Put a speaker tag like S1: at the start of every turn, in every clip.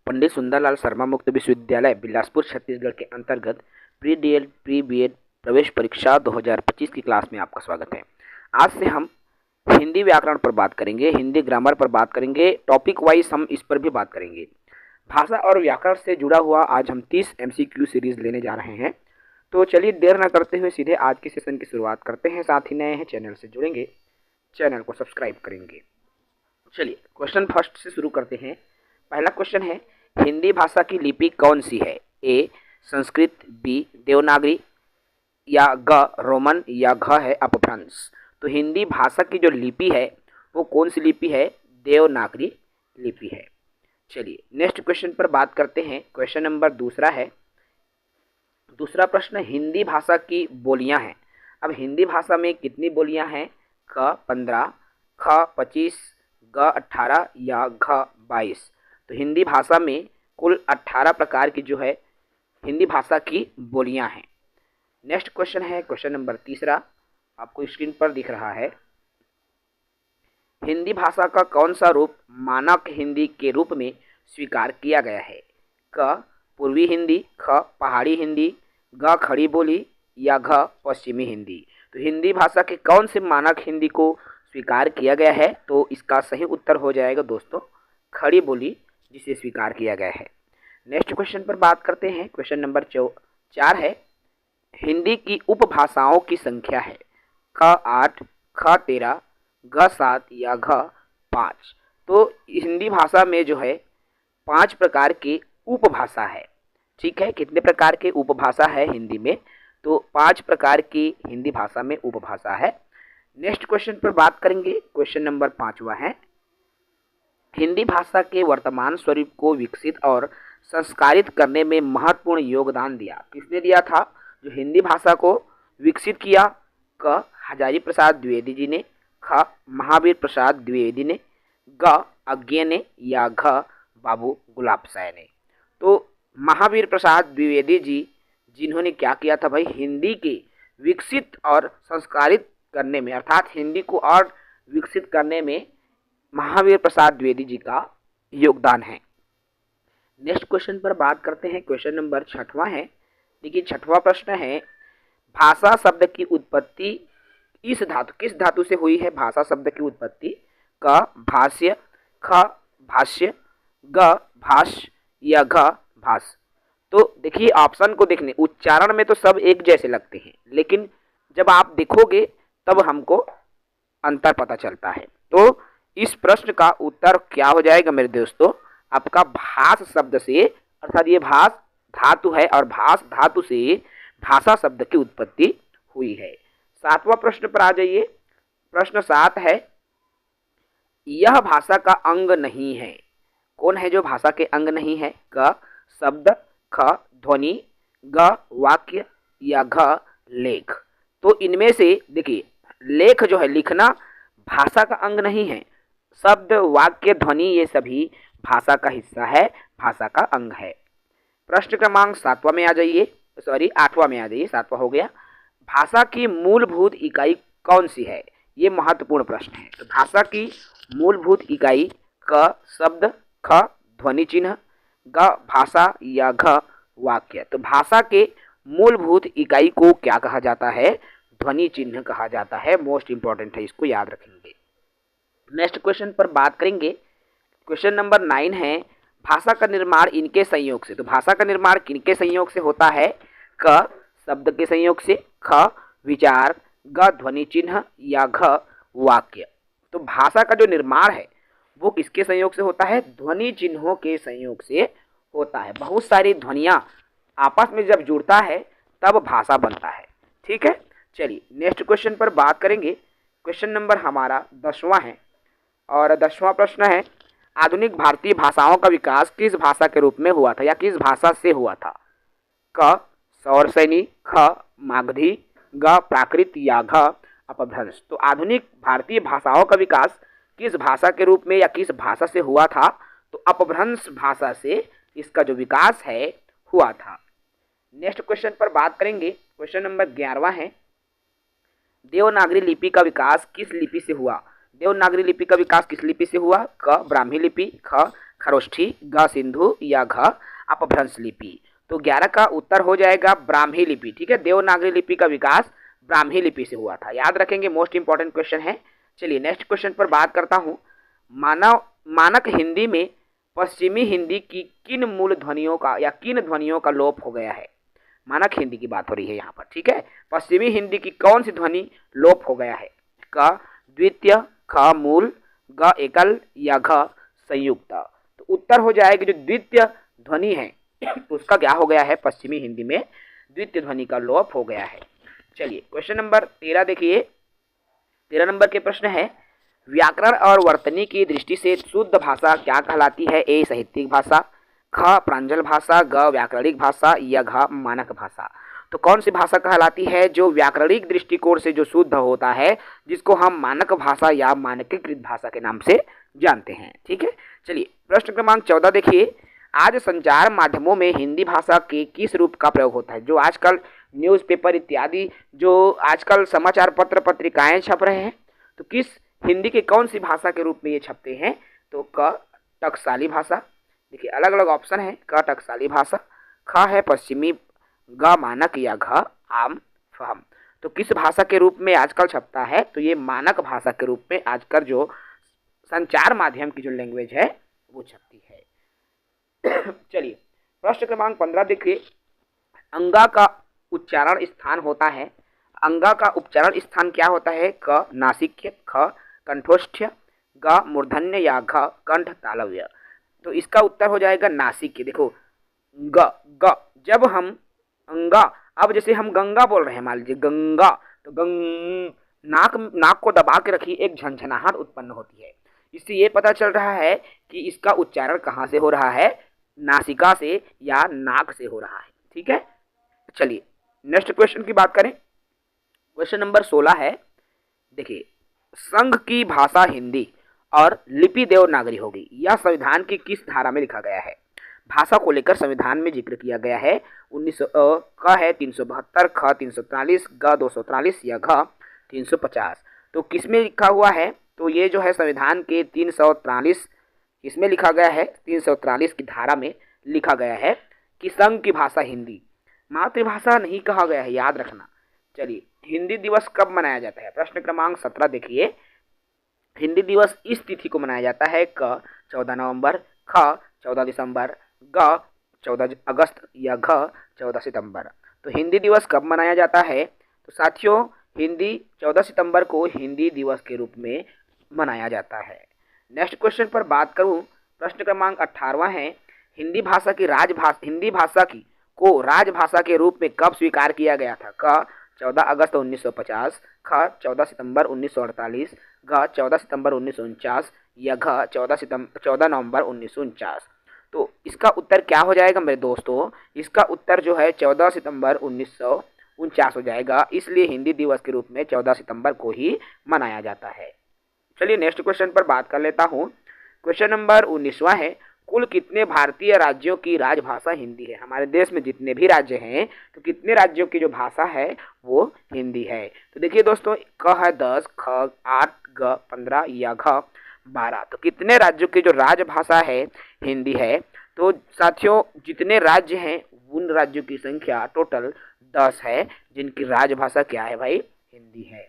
S1: पंडित सुंदरलाल शर्मा मुक्त विश्वविद्यालय बिलासपुर छत्तीसगढ़ के अंतर्गत प्री डीएड प्री बीएड प्रवेश परीक्षा 2025 की क्लास में आपका स्वागत है। आज से हम हिंदी व्याकरण पर बात करेंगे, हिंदी ग्रामर पर बात करेंगे, टॉपिक वाइज हम इस पर भी बात करेंगे। भाषा और व्याकरण से जुड़ा हुआ आज हम 30 MCQ सीरीज लेने जा रहे हैं। तो चलिए देर न करते हुए सीधे आज के सेशन की शुरुआत करते हैं। साथ ही नए हैं चैनल से जुड़ेंगे, चैनल को सब्सक्राइब करेंगे। चलिए क्वेश्चन फर्स्ट से शुरू करते हैं। पहला क्वेश्चन है, हिंदी भाषा की लिपि कौन सी है? ए संस्कृत, बी देवनागरी, या ग रोमन, या घ है अपभ्रंश। तो हिंदी भाषा की जो लिपि है वो कौन सी लिपि है? देवनागरी लिपि है। चलिए नेक्स्ट क्वेश्चन पर बात करते हैं। क्वेश्चन नंबर दूसरा है, दूसरा प्रश्न, हिंदी भाषा की बोलियां हैं। अब हिंदी भाषा में कितनी बोलियां हैं? क 15, ख 25, ग 18 या घ 22। तो हिंदी भाषा में कुल 18 प्रकार की जो है हिंदी भाषा की बोलियां हैं। नेक्स्ट क्वेश्चन है क्वेश्चन नंबर तीसरा, आपको स्क्रीन पर दिख रहा है। हिंदी भाषा का कौन सा रूप मानक हिंदी के रूप में स्वीकार किया गया है? क पूर्वी हिंदी, ख पहाड़ी हिंदी, ग खड़ी बोली, या घ पश्चिमी हिंदी। तो हिंदी भाषा के कौन से मानक हिंदी को स्वीकार किया गया है? तो इसका सही उत्तर हो जाएगा दोस्तों खड़ी बोली, जिसे स्वीकार किया गया है। नेक्स्ट क्वेश्चन पर बात करते हैं। क्वेश्चन नंबर 4 है, हिंदी की उपभाषाओं की संख्या है। ख 8, ख 13, घ 7 या घ 5। तो हिंदी भाषा में जो है 5 प्रकार की उपभाषा है। ठीक है, कितने प्रकार के उपभाषा है हिंदी में? तो 5 प्रकार की हिंदी भाषा में उपभाषा है। नेक्स्ट क्वेश्चन पर बात करेंगे। क्वेश्चन नंबर 5वां है, हिंदी भाषा के वर्तमान स्वरूप को विकसित और संस्कारित करने में महत्वपूर्ण योगदान दिया। किसने दिया था जो हिंदी भाषा को विकसित किया? क हजारी प्रसाद द्विवेदी जी ने, ख महावीर प्रसाद द्विवेदी ने, ग अज्ञे ने, या घ बाबू गुलाब साय ने। तो महावीर प्रसाद द्विवेदी जी जिन्होंने क्या किया था भाई? हिंदी के विकसित और संस्कारित करने में, अर्थात हिंदी को और विकसित करने में महावीर प्रसाद द्विवेदी जी का योगदान है। नेक्स्ट क्वेश्चन पर बात करते हैं। क्वेश्चन नंबर 6वां है। देखिए 6वां प्रश्न है, भाषा शब्द की उत्पत्ति किस धातु से हुई है? भाषा शब्द की उत्पत्ति क भाष्य, ख भाष्य, ग भाष्य, या घ भाष। तो देखिए ऑप्शन को देखने, उच्चारण में तो सब एक जैसे लगते हैं, लेकिन जब आप देखोगे तब हमको अंतर पता चलता है। तो इस प्रश्न का उत्तर क्या हो जाएगा मेरे दोस्तों? आपका भाष शब्द से, अर्थात ये भाष धातु है और भाष धातु से भाषा शब्द की उत्पत्ति हुई है। 7वां प्रश्न पर आ जाइए। प्रश्न 7 है, यह भाषा का अंग नहीं है। कौन है जो भाषा के अंग नहीं है? क शब्द, ख ध्वनि, ग वाक्य, या घ लेख। तो इनमें से देखिए लेख जो है, लिखना भाषा का अंग नहीं है। शब्द, वाक्य, ध्वनि ये सभी भाषा का हिस्सा है, भाषा का अंग है। प्रश्न क्रमांक 7वां में आ जाइए, 8वां में आ जाइए, 7वां हो गया। भाषा की मूलभूत इकाई कौन सी है? ये महत्वपूर्ण प्रश्न है। तो भाषा की मूलभूत इकाई क शब्द, ख ध्वनि चिन्ह, ग भाषा, या घ वाक्य। तो भाषा के मूलभूत इकाई को क्या कहा जाता है? ध्वनि चिन्ह कहा जाता है। मोस्ट इंपॉर्टेंट है, इसको याद रखेंगे। नेक्स्ट क्वेश्चन पर बात करेंगे। क्वेश्चन नंबर 9 है, भाषा का निर्माण इनके संयोग से। तो भाषा का निर्माण किनके संयोग से होता है? क शब्द के संयोग से, ख विचार, ग ध्वनि चिन्ह, या घ वाक्य। तो भाषा का जो निर्माण है वो किसके संयोग से होता है? ध्वनि चिन्हों के संयोग से होता है। बहुत सारी ध्वनियाँ आपस में जब जुड़ता है तब भाषा बनता है। ठीक है, चलिए नेक्स्ट क्वेश्चन पर बात करेंगे। क्वेश्चन नंबर हमारा 10वां है और 10वां प्रश्न है, आधुनिक भारतीय भाषाओं का विकास किस भाषा के रूप में हुआ था या किस भाषा से हुआ था? क सौरसैनी, ख मागधी, ग प्राकृत, या घ अपभ्रंश। तो आधुनिक भारतीय भाषाओं का विकास किस भाषा के रूप में या किस भाषा से हुआ था? तो अपभ्रंश भाषा से इसका जो विकास है हुआ था। नेक्स्ट क्वेश्चन पर बात करेंगे। क्वेश्चन नंबर 11वां है, देवनागरी लिपि का विकास किस लिपि से हुआ? देवनागरी लिपि का विकास किस लिपि से हुआ? क ब्राह्मी लिपि, ख खरोष्ठी, ग सिंधु या घ अपभ्रंश लिपि। तो 11 का उत्तर हो जाएगा ब्राह्मी लिपि। ठीक है, देवनागरी लिपि का विकास ब्राह्मी लिपि से हुआ था, याद रखेंगे, मोस्ट इंपॉर्टेंट क्वेश्चन है। चलिए नेक्स्ट क्वेश्चन पर बात करता हूँ। मानक हिंदी में पश्चिमी हिंदी की किन मूल ध्वनियों का या किन ध्वनियों का लोप हो गया है? मानक हिंदी की बात हो रही है यहाँ पर। ठीक है, पश्चिमी हिंदी की कौन सी ध्वनि लोप हो गया है? क द्वितीय, ख मूल, ग एकल या घ संयुक्त। तो उत्तर हो जाएगा जो द्वितीय ध्वनि है उसका क्या हो गया है? पश्चिमी हिंदी में द्वितीय ध्वनि का लोप हो गया है। चलिए क्वेश्चन नंबर 13 देखिए। 13 नंबर के प्रश्न है, व्याकरण और वर्तनी की दृष्टि से शुद्ध भाषा क्या कहलाती है? ए साहित्यिक भाषा, ख प्रांजल भाषा, ग व्याकरणिक भाषा या घ मानक भाषा। तो कौन सी भाषा कहलाती है जो व्याकरणिक दृष्टिकोण से जो शुद्ध होता है, जिसको हम मानक भाषा या मानकीकृत भाषा के नाम से जानते हैं? ठीक है, चलिए प्रश्न क्रमांक 14 देखिए। आज संचार माध्यमों में हिंदी भाषा के किस रूप का प्रयोग होता है? जो आजकल न्यूज़पेपर इत्यादि जो आजकल समाचार पत्र पत्रिकाएं छप रहे हैं, तो किस हिंदी के कौन सी भाषा के रूप में ये छपते हैं? तो क टकसाली भाषा। देखिए अलग अलग ऑप्शन है, क टकसाली भाषा, ख है पश्चिमी, ग मानक या घ आम फहम। तो किस भाषा के रूप में आजकल छपता है? तो ये मानक भाषा के रूप में आजकल जो संचार माध्यम की जो लैंग्वेज है वो छपती है। चलिए प्रश्न क्रमांक 15 देखिए। अंगा का उच्चारण स्थान होता है, अंगा का उच्चारण स्थान क्या होता है? क नासिक्य, ख कंठोष्ठ्य, ग मूर्धन्य या घ कंठ तालव्य। तो इसका उत्तर हो जाएगा नासिक्य। देखो ग ग जब हम अंगा, अब जैसे हम गंगा बोल रहे हैं, मान लीजिए गंगा, तो गंग नाक को दबा के रखिए, एक झनझनाहट उत्पन्न होती है। इससे ये पता चल रहा है कि इसका उच्चारण कहाँ से हो रहा है? नासिका से या नाक से हो रहा है। ठीक है, चलिए नेक्स्ट क्वेश्चन की बात करें। क्वेश्चन नंबर 16 है, देखिए संघ की भाषा हिंदी और लिपि देवनागरी होगी, यह संविधान की किस धारा में लिखा गया है? भाषा को लेकर संविधान में जिक्र किया गया है। 1900 क है 372, ख 343, ग 243 या घ 350। तो किस में लिखा हुआ है? तो ये जो है संविधान के 343 इसमें लिखा गया है, 343 की धारा में लिखा गया है कि संघ की भाषा हिंदी, मातृभाषा नहीं कहा गया है, याद रखना। चलिए हिंदी दिवस कब मनाया जाता है? प्रश्न क्रमांक 17 देखिए। हिंदी दिवस इस तिथि को मनाया जाता है, क 14 नवंबर, ख 14 दिसंबर, ग 14 अगस्त या घ 14 सितंबर। तो हिंदी दिवस कब मनाया जाता है? तो साथियों हिंदी 14 सितंबर को हिंदी दिवस के रूप में मनाया जाता है। नेक्स्ट क्वेश्चन पर बात करूं, प्रश्न क्रमांक 18वां है, हिंदी भाषा को राजभाषा के रूप में कब स्वीकार किया गया था? क 14 अगस्त 1950, ख 14 सितंबर 1948, घ 14 सितंबर 1949 या घ 14 नवंबर 1949। तो इसका उत्तर क्या हो जाएगा मेरे दोस्तों? इसका उत्तर जो है 14 सितंबर 1949 हो जाएगा। इसलिए हिंदी दिवस के रूप में 14 सितंबर को ही मनाया जाता है। चलिए नेक्स्ट क्वेश्चन पर बात कर लेता हूँ। क्वेश्चन नंबर 19वां है, कुल कितने भारतीय राज्यों की राजभाषा हिंदी है? हमारे देश में जितने भी राज्य हैं, तो कितने राज्यों की जो भाषा है वो हिंदी है? तो देखिए दोस्तों, क है 10, ख 8, ग 15 या घ 12। तो कितने राज्यों की जो राजभाषा है हिंदी है? तो साथियों जितने राज्य हैं उन राज्यों की संख्या टोटल 10 है, जिनकी राजभाषा क्या है भाई? हिंदी है।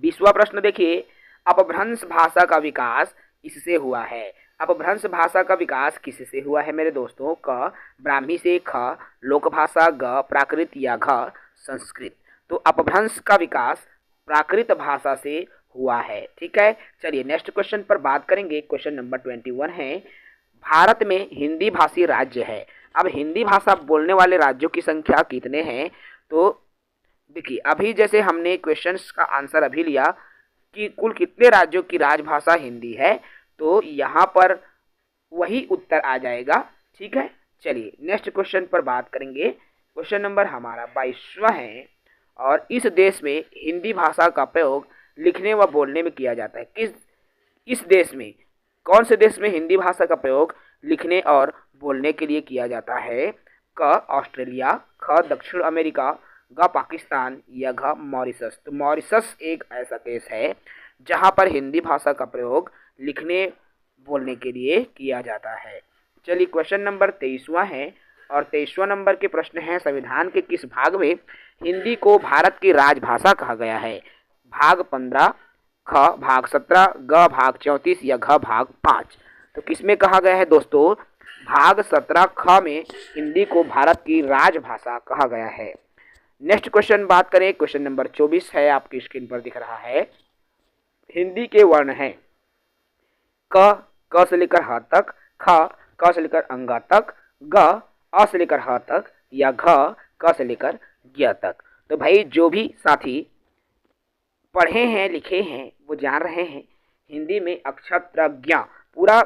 S1: 20वां प्रश्न देखिए, अपभ्रंश भाषा का विकास इससे हुआ है। अपभ्रंश भाषा का विकास किससे हुआ है मेरे दोस्तों? क ब्राह्मी से, ख लोकभाषा, ग प्राकृत या घ संस्कृत। तो अपभ्रंश का विकास प्राकृत भाषा से हुआ है। ठीक है, चलिए नेक्स्ट क्वेश्चन पर बात करेंगे। क्वेश्चन नंबर 21 है, भारत में हिंदी भाषी राज्य है। अब हिंदी भाषा बोलने वाले राज्यों की संख्या कितने हैं? तो देखिए अभी जैसे हमने क्वेश्चंस का आंसर अभी लिया कि कुल कितने राज्यों की राजभाषा हिंदी है, तो यहाँ पर वही उत्तर आ जाएगा। ठीक है, चलिए नेक्स्ट क्वेश्चन पर बात करेंगे। क्वेश्चन नंबर हमारा 22वां है, और इस देश में हिंदी भाषा का प्रयोग लिखने व बोलने में किया जाता है। इस देश में, कौन से देश में हिंदी भाषा का प्रयोग लिखने और बोलने के लिए किया जाता है? क ऑस्ट्रेलिया, ख दक्षिण अमेरिका, ग पाकिस्तान या घ मॉरिशस। तो मॉरिशस एक ऐसा देश है जहां पर हिंदी भाषा का प्रयोग लिखने बोलने के लिए किया जाता है। चलिए क्वेश्चन नंबर 23वां है और 23वां नंबर के प्रश्न है, संविधान के किस भाग में हिंदी को भारत की राजभाषा कहा गया है? भाग 15, ख भाग 17, ग भाग 34 या घ भाग 5। तो किसमें कहा गया है दोस्तों? भाग 17 ख में हिंदी को भारत की राजभाषा कहा गया है। नेक्स्ट क्वेश्चन बात करें, क्वेश्चन नंबर 24 है, आपकी स्क्रीन पर दिख रहा है। हिंदी के वर्ण हैं क से लेकर ह तक, ख क से लेकर अंगा तक, ग अ से लेकर ह तक या घ क से लेकर ज्ञ तक। तो भाई जो भी साथी पढ़े हैं लिखे हैं वो जान रहे हैं हिंदी में अक्षर ज्ञ पूरा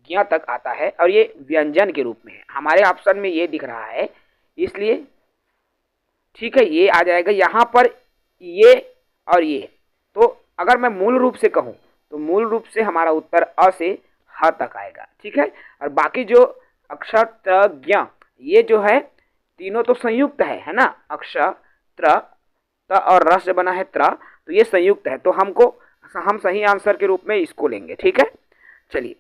S1: ज्ञ तक आता है और ये व्यंजन के रूप में है। हमारे ऑप्शन में ये दिख रहा है, इसलिए ठीक है ये आ जाएगा यहाँ पर ये और ये। तो अगर मैं मूल रूप से कहूँ तो मूल रूप से हमारा उत्तर अ से ह तक आएगा, ठीक है। और बाकी जो अक्षर त ज्ञ ये जो है तीनों तो संयुक्त है ना, अक्षर त्र त और र से बना है त्र, तो ये संयुक्त है, तो हम सही आंसर के रूप में इसको लेंगे, ठीक है। चलिए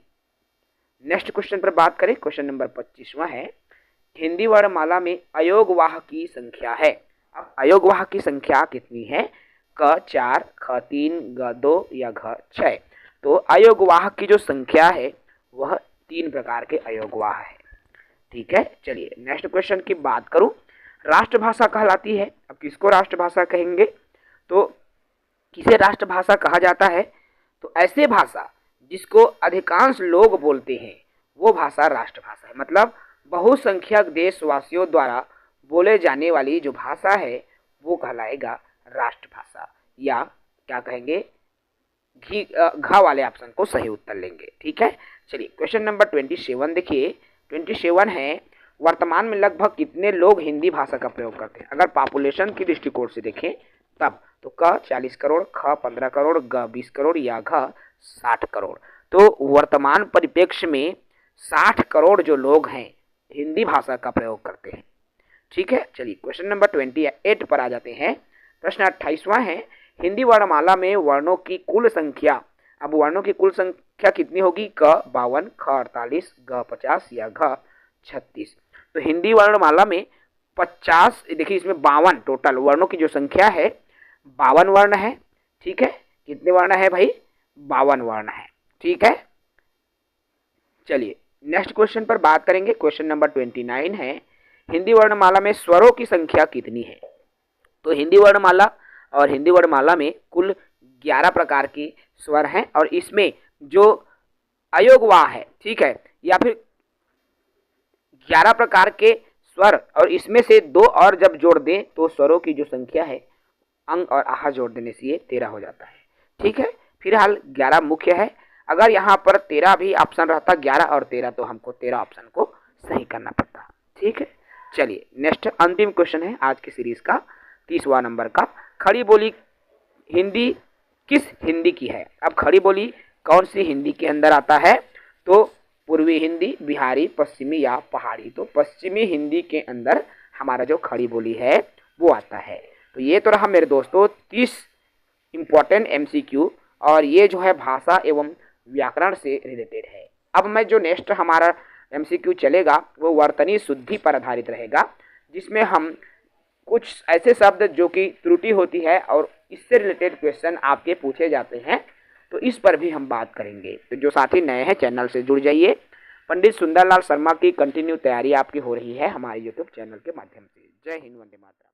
S1: नेक्स्ट क्वेश्चन पर बात करें, क्वेश्चन नंबर 25वां है। हिंदी वर्णमाला में अयोगवाह की संख्या है। अब अयोगवाह की संख्या कितनी है? क 4, ख 3, ग 2 या घ 6। तो अयोगवाह की जो संख्या है वह 3 प्रकार के अयोगवाह है, ठीक है। चलिए नेक्स्ट क्वेश्चन की बात करूं, राष्ट्रभाषा कहलाती है। अब किसको राष्ट्रभाषा कहेंगे? तो किसे राष्ट्रभाषा कहा जाता है? तो ऐसे भाषा जिसको अधिकांश लोग बोलते हैं वो भाषा राष्ट्रभाषा है। मतलब बहुसंख्यक देशवासियों द्वारा बोले जाने वाली जो भाषा है वो कहलाएगा राष्ट्रभाषा, या क्या कहेंगे, घ वाले ऑप्शन को सही उत्तर लेंगे, ठीक है। चलिए क्वेश्चन नंबर 27 देखिए, 27 है, वर्तमान में लगभग कितने लोग हिंदी भाषा का प्रयोग करते हैं? अगर पॉपुलेशन की दृष्टिकोण से देखें तब तो क 40 करोड़, ख 15 करोड़, ग 20 करोड़ या घ 60 करोड़। तो वर्तमान परिप्रेक्ष्य में 60 करोड़ जो लोग हैं हिंदी भाषा का प्रयोग करते हैं, ठीक है। चलिए क्वेश्चन नंबर 28 पर आ जाते हैं। प्रश्न 28वां है, हिंदी वर्णमाला में वर्णों की कुल संख्या। अब वर्णों की कुल संख्या कितनी होगी? क 52, ख 48, ग 50 या घ 36। तो हिंदी वर्णमाला में 50, देखिए इसमें 52 टोटल वर्णों की जो संख्या है 52 वर्ण है, ठीक है। कितने वर्ण है भाई? 52 वर्ण है, ठीक है। चलिए नेक्स्ट क्वेश्चन पर बात करेंगे, क्वेश्चन नंबर 29 है, हिंदी वर्णमाला में स्वरों की संख्या कितनी है? तो हिंदी वर्णमाला में कुल 11 प्रकार के स्वर हैं और इसमें जो अयोगवाह है, ठीक है, या फिर 11 प्रकार के स्वर और इसमें से 2 और जब जोड़ दें तो स्वरों की जो संख्या है अंग और आहा जोड़ देने से ये 13 हो जाता है, ठीक है। फिलहाल 11 मुख्य है, अगर यहाँ पर 13 भी ऑप्शन रहता, 11 और 13, तो हमको 13 ऑप्शन को सही करना पड़ता, ठीक है। चलिए नेक्स्ट अंतिम क्वेश्चन है आज की सीरीज का, 30वां नंबर का, खड़ी बोली हिंदी किस हिंदी की है? अब खड़ी बोली कौन सी हिंदी के अंदर आता है? तो पूर्वी हिंदी, बिहारी, पश्चिमी या पहाड़ी। तो पश्चिमी हिंदी के अंदर हमारा जो खड़ी बोली है वो आता है। तो ये तो रहा मेरे दोस्तों 30 इम्पॉर्टेंट MCQ, और ये जो है भाषा एवं व्याकरण से रिलेटेड है। अब मैं जो नेक्स्ट हमारा MCQ चलेगा वो वर्तनी शुद्धि पर आधारित रहेगा, जिसमें हम कुछ ऐसे शब्द जो कि त्रुटि होती है और इससे रिलेटेड क्वेश्चन आपके पूछे जाते हैं, तो इस पर भी हम बात करेंगे। तो जो साथी नए हैं चैनल से जुड़ जाइए। पंडित सुंदरलाल शर्मा की कंटिन्यू तैयारी आपकी हो रही है हमारे YouTube चैनल के माध्यम से। जय हिंद, वंदे मातरम।